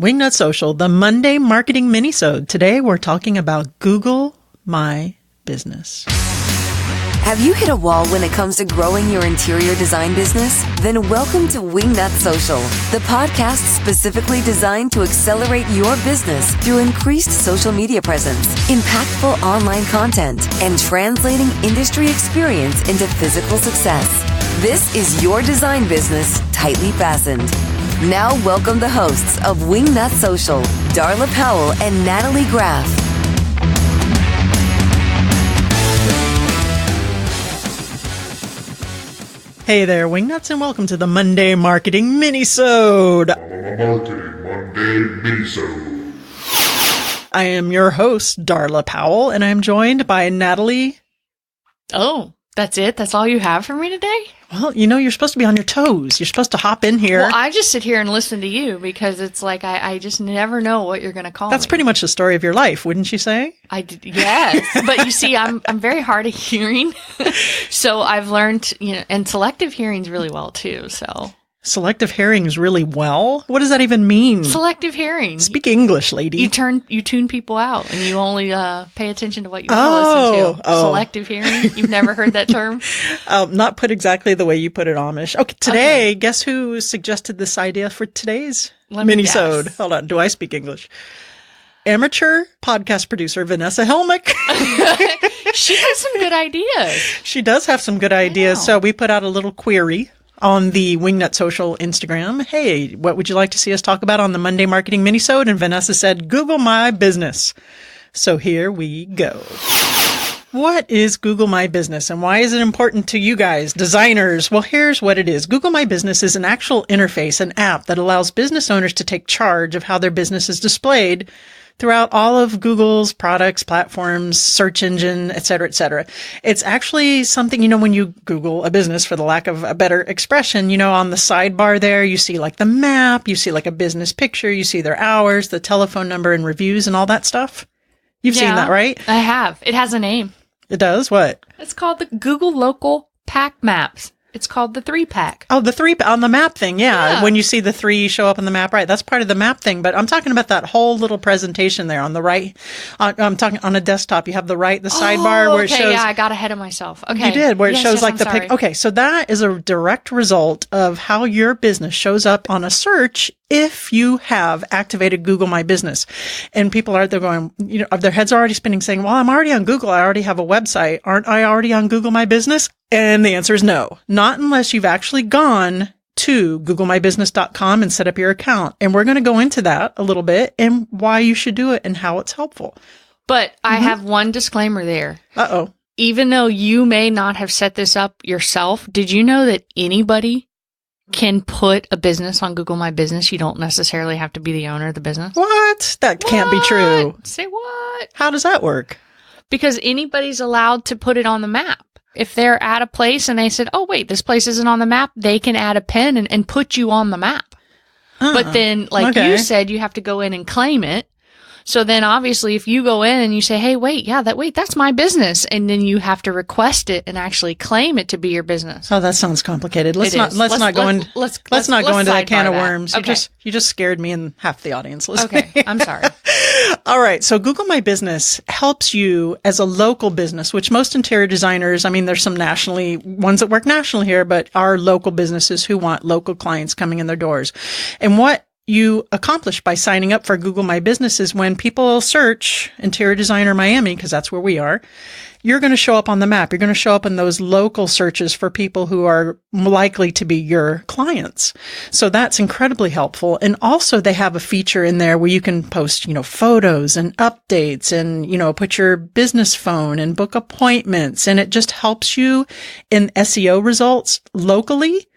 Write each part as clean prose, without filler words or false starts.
Wingnut Social, the Monday Marketing Minisode. Today we're talking about Google My Business. Have you hit a wall when it comes to growing your interior design business? Then welcome to Wingnut Social, the podcast specifically designed to accelerate your business through increased social media presence, impactful online content, and translating industry experience into physical success. This is your design business tightly fastened. Now welcome the hosts of Wingnut Social, Darla Powell and Natalie Graff. Hey there, Wingnuts, and welcome to the Monday Marketing Minisode. Marketing Monday Minisode. I am your host, Darla Powell, and I'm joined by Natalie. Oh, that's it? That's all you have for me today? Well, you know, you're supposed to be on your toes. You're supposed to hop in here. Well, I just sit here and listen to you because it's like I just never know what you're going to call That's me. pretty much the story of your life, wouldn't you say? Yes, but you see, I'm very hard of hearing, so I've learned, and selective hearing's really well too. So Selective hearings really well? What does that even mean? selective hearing. Speak English, lady. You tune people out, and you only pay attention to what you want to listen to. Oh. Selective hearing. You've never heard that term? Not put exactly the way you put it, Amish. Okay, today, Guess who suggested this idea for today's minisode? guess. Hold on, do I speak English? Amateur podcast producer Vanessa Helmick. She has some good ideas. She does have some good ideas. Wow. So we put out a little query on the Wingnut Social Instagram. Hey, what would you like to see us talk about on the Monday Marketing Minisode? And Vanessa said, Google My Business. So here we go. What is Google My Business and why is it important to you guys, designers? Well, here's what it is. Google My Business is an actual interface, an app that allows business owners to take charge of how their business is displayed throughout all of Google's products, platforms, search engine, et cetera, et cetera. It's actually something, when you Google a business, for the lack of a better expression, on the sidebar there, you see like the map, you see like a business picture, you see their hours, the telephone number and reviews and all that stuff. You've seen that, right? I have. It has a name. It does? What? It's called the Google Local Pack Maps. It's called the 3-pack. Oh, the 3 on the map thing. Yeah. Yeah. When you see the 3 show up on the map, right. That's part of the map thing. But I'm talking about that whole little presentation there on the right. I'm talking on a desktop. You have the sidebar where it shows. Yeah, I got ahead of myself. Okay. You did, where it Yes, shows yes, like I'm the sorry. pic. Okay. So that is a direct result of how your business shows up on a search if you have activated Google My Business. And people are there going, their heads are already spinning saying, well, I'm already on Google. I already have a website. Aren't I already on Google My Business? And the answer is no, not unless you've actually gone to googlemybusiness.com and set up your account. And we're going to go into that a little bit and why you should do it and how it's helpful. But I have one disclaimer there. Uh-oh. Even though you may not have set this up yourself, did you know that anybody can put a business on Google My Business? You don't necessarily have to be the owner of the business. What? That can't be true. Say what? How does that work? Because anybody's allowed to put it on the map. If they're at a place and they said, oh, wait, this place isn't on the map, they can add a pin and put you on the map. But then, like you said, you have to go in and claim it. So then obviously if you go in and you say, hey, that's my business. And then you have to request it and actually claim it to be your business. Oh, that sounds complicated. Let's It not is. go into that can of sidebar that. worms. Okay. You just scared me and half the audience listening. Okay, I'm sorry. All right. So Google My Business helps you as a local business, which most interior designers, there's some ones that work nationally here, but are local businesses who want local clients coming in their doors. And what you accomplish by signing up for Google My Business is when people search interior designer Miami, because that's where we are, you're going to show up on the map. You're going to show up in those local searches for people who are likely to be your clients. So that's incredibly helpful. And also they have a feature in there where you can post, photos and updates and, put your business phone and book appointments. And it just helps you in SEO results locally.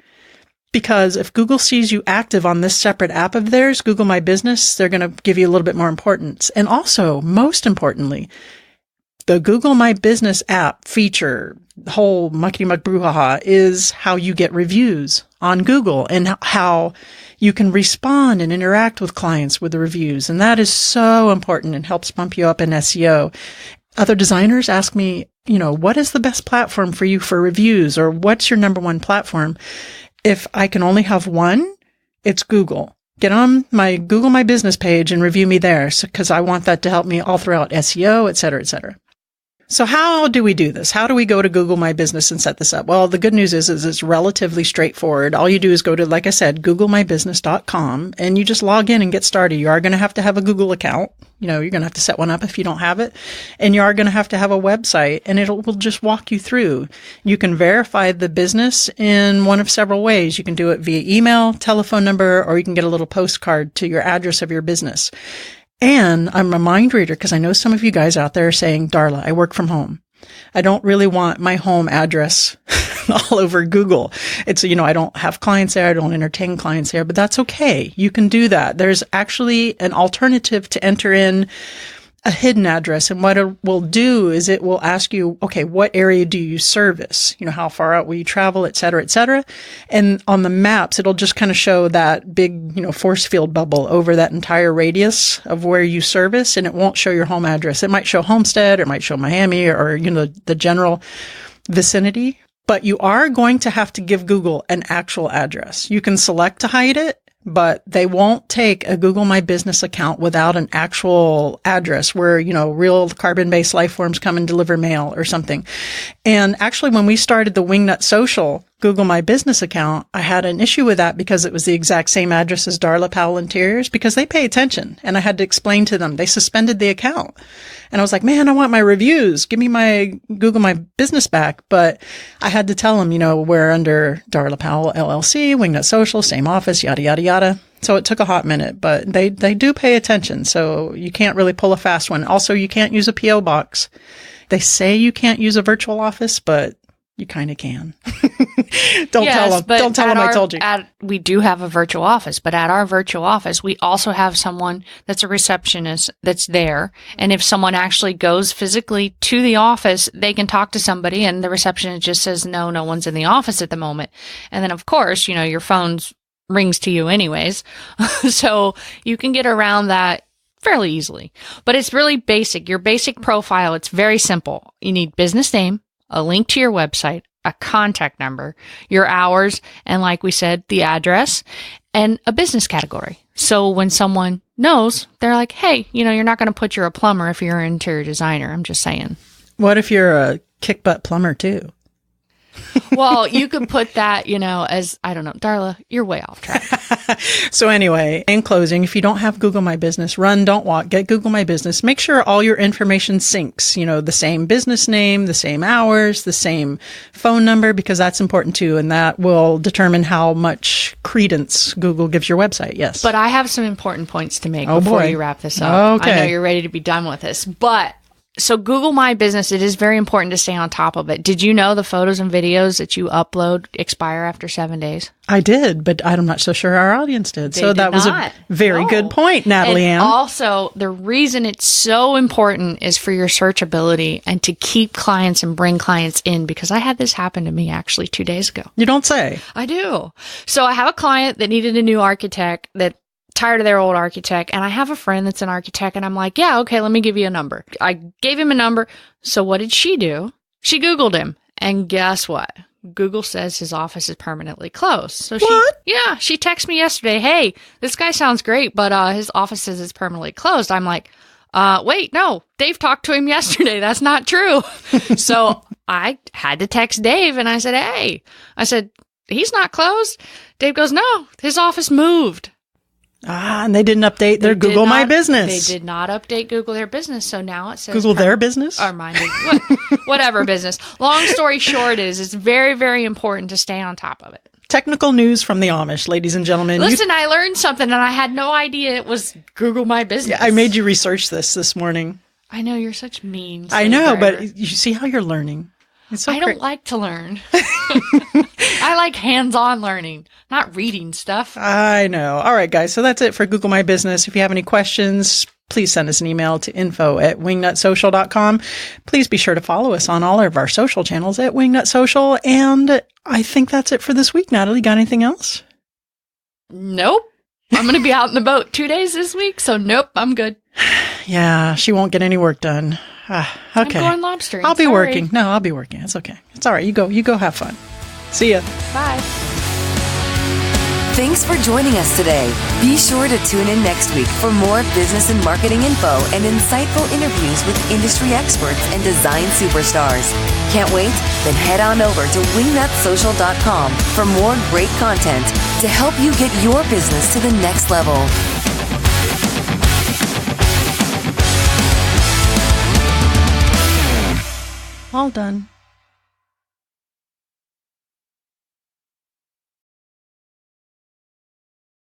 Because if Google sees you active on this separate app of theirs, Google My Business, they're going to give you a little bit more importance. And also, most importantly, the Google My Business app feature, the whole muckety muck brouhaha, is how you get reviews on Google and how you can respond and interact with clients with the reviews. And that is so important and helps bump you up in SEO. Other designers ask me, what is the best platform for you for reviews, or what's your number one platform? If I can only have one, it's Google. get on my Google My Business page and review me there, because I want that to help me all throughout SEO, et cetera, et cetera. So how do we do this? How do we go to Google My Business and set this up? Well, the good news is it's relatively straightforward. All you do is go to, like I said, googlemybusiness.com, and you just log in and get started. You are going to have a Google account. You're going to have to set one up if you don't have it. And you are going to have a website, and will just walk you through. You can verify the business in one of several ways. You can do it via email, telephone number, or you can get a little postcard to your address of your business. And I'm a mind reader, because I know some of you guys out there are saying, Darla, I work from home. I don't really want my home address all over Google. It's, I don't have clients there. I don't entertain clients there, but that's okay. You can do that. There's actually an alternative to enter in a hidden address. And what it will do is it will ask you, okay, what area do you service? How far out will you travel, et cetera, et cetera. And on the maps, it'll just kind of show that big, force field bubble over that entire radius of where you service. And it won't show your home address. It might show Homestead, or it might show Miami, or, the general vicinity. But you are going to have to give Google an actual address. You can select to hide it, but they won't take a Google My Business account without an actual address where, real carbon-based life forms come and deliver mail or something. And actually, when we started the Wingnut Social Google My Business account, I had an issue with that because it was the exact same address as Darla Powell Interiors, because they pay attention. And I had to explain to them, they suspended the account. And I was like, man, I want my reviews. Give me my Google My Business back. But I had to tell them, we're under Darla Powell LLC, Wingnut Social, same office, yada, yada, yada. So it took a hot minute, but they do pay attention. So you can't really pull a fast one. Also, you can't use a PO box. They say you can't use a virtual office, but you kind of can. Don't tell them I told you. We do have a virtual office, but at our virtual office, we also have someone that's a receptionist that's there. And if someone actually goes physically to the office, they can talk to somebody, and the receptionist just says, no one's in the office at the moment. And then, of course, your phone rings to you anyways. So you can get around that fairly easily. But it's really basic. Your basic profile, it's very simple. You need business name, a link to your website, a contact number, your hours, and like we said, the address, and a business category. So when someone knows, they're like, hey, you're not going to put you're a plumber if you're an interior designer. I'm just saying. What if you're a kick butt plumber too? Well, you could put that, as, I don't know, Darla, you're way off track. So anyway, in closing, if you don't have Google My Business, run, don't walk, get Google My Business. Make sure all your information syncs, the same business name, the same hours, the same phone number, because that's important too. And that will determine how much credence Google gives your website. Yes. But I have some important points to make before you wrap this up. Okay. I know you're ready to be done with this, but so Google My Business, it is very important to stay on top of it. Did you know the photos and videos that you upload expire after 7 days? I did, but I'm not so sure our audience did. That was a very good point, Natalie Ann. Also, the reason it's so important is for your searchability and to keep clients and bring clients in, because I had this happen to me actually 2 days ago. You don't say. I do. So I have a client that needed a new architect that tired of their old architect, and I have a friend that's an architect, and I'm like, yeah, okay, let me give you a number. I gave him a number. So what did she do? She Googled him, and guess what? Google says his office is permanently closed. So she texted me yesterday, hey, this guy sounds great, but his office says it's permanently closed. I'm like, wait, no, Dave talked to him yesterday. That's not true. So I had to text Dave, and I said, hey, he's not closed. Dave goes, no, his office moved. And they didn't update their Google My Business. They did not update Google Their Business, so now it says Google Their Business? Or mine. Whatever business. Long story short is, it's very, very important to stay on top of it. Technical news from the Amish, ladies and gentlemen. Listen, I learned something, and I had no idea it was Google My Business. Yeah, I made you research this morning. I know, you're such mean. I know, but you see how you're learning. I don't like to learn. I like hands-on learning, not reading stuff. I know. All right, guys. So that's it for Google My Business. If you have any questions, please send us an email to info@wingnutsocial.com. Please be sure to follow us on all of our social channels at Wingnut Social. And I think that's it for this week. Natalie, got anything else? Nope. I'm going to be out in the boat 2 days this week, so nope, I'm good. Yeah, she won't get any work done. Okay. I'm going lobstering. I'll be working. No, I'll be working. It's okay. It's all right. You go have fun. See ya. Bye. Thanks for joining us today. Be sure to tune in next week for more business and marketing info and insightful interviews with industry experts and design superstars. Can't wait? Then head on over to wingnutsocial.com for more great content to help you get your business to the next level. All done.